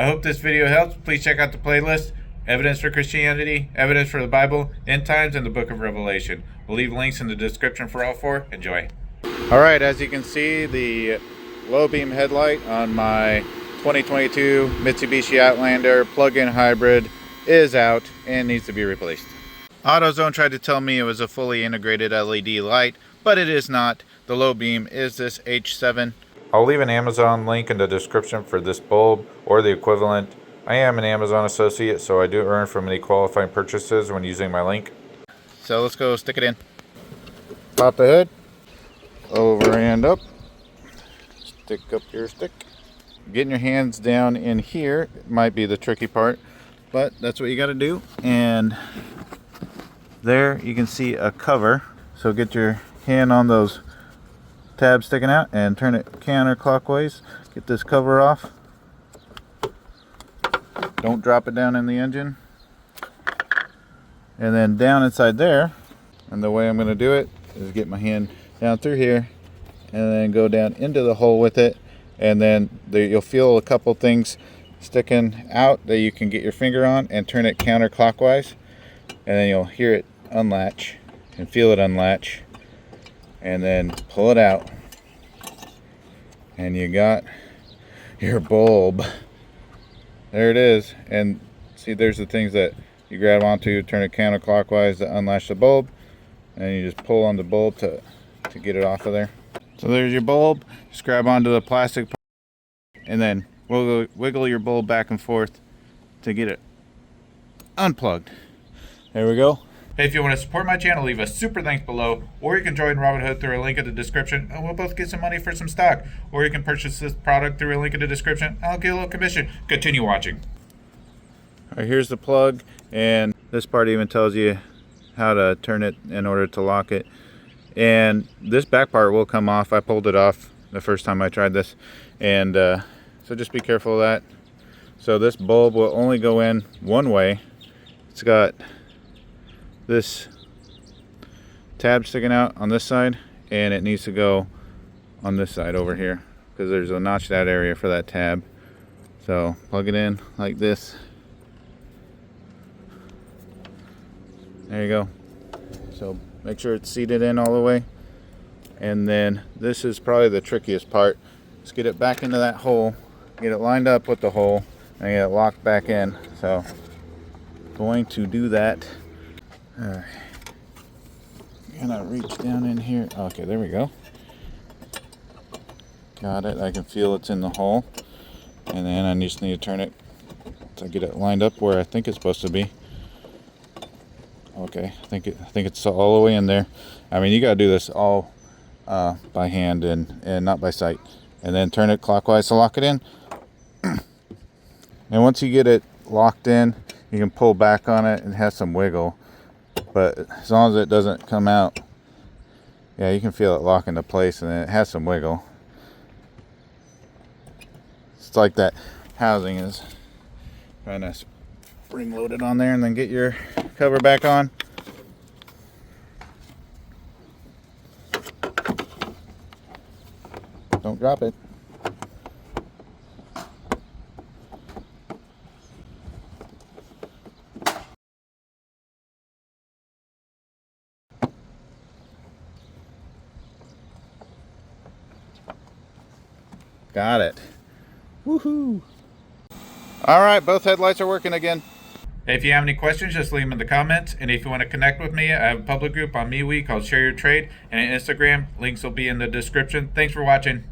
I hope this video helps. Please check out the playlist, Evidence for Christianity, Evidence for the Bible, End Times, and the Book of Revelation. We'll leave links in the description for all four. Enjoy. Alright, as you can see, the low beam headlight on my 2022 Mitsubishi Outlander plug-in hybrid is out and needs to be replaced. AutoZone tried to tell me it was a fully integrated LED light, but it is not. The low beam is this H7. I'll leave an Amazon link in the description for this bulb or the equivalent. I am an Amazon associate, so I do earn from any qualifying purchases when using my link. So let's go stick it in. Pop the hood, over and up, stick up your stick. Getting your hands down in here might be the tricky part, but that's what you got to do. And there you can see a cover, so get your hand on those tabs sticking out and turn it counterclockwise. Get this cover off. Don't drop it down in the engine. And then down inside there, and the way I'm going to do it is get my hand down through here and then go down into the hole with it, and then you'll feel a couple things sticking out that you can get your finger on and turn it counterclockwise, and then you'll hear it unlatch and feel it unlatch, and then pull it out, and you got your bulb. There it is. And see, there's the things that you grab onto, turn it counterclockwise to unlatch the bulb, and you just pull on the bulb to get it off of there. So there's your bulb. Just grab onto the plastic and then wiggle your bulb back and forth to get it unplugged. There we go. Hey, if you want to support my channel, leave a super thanks below, or you can join Robinhood through a link in the description and we'll both get some money for some stock. Or you can purchase this product through a link in the description. I'll get a little commission. Continue watching. All right, here's the plug, and this part even tells you how to turn it in order to lock it. And this back part will come off. I pulled it off the first time I tried this, and so just be careful of that. So this bulb will only go in one way. It's got this tab sticking out on this side, and it needs to go on this side over here because there's a notched out area for that tab. So plug it in like this. There you go. So make sure it's seated in all the way, and then this is probably the trickiest part. Let's get it back into that hole, get it lined up with the hole, and get it locked back in. So going to do that. Alright, gonna reach down in here. Okay, there we go. Got it. I can feel it's in the hole, and then I just need to turn it to get it lined up where I think it's supposed to be. Okay, I think it's all the way in there. I mean, you gotta do this all by hand and not by sight, and then turn it clockwise to lock it in. And once you get it locked in, you can pull back on it and have some wiggle. But as long as it doesn't come out, yeah, you can feel it lock into place, and then it has some wiggle. It's like that housing is trying to spring load it on there, and then get your cover back on. Don't drop it. Got it. Woohoo! All right, both headlights are working again. If you have any questions, just leave them in the comments. And if you want to connect with me, I have a public group on MeWe called Share Your Trade, and on Instagram. Links will be in the description. Thanks for watching.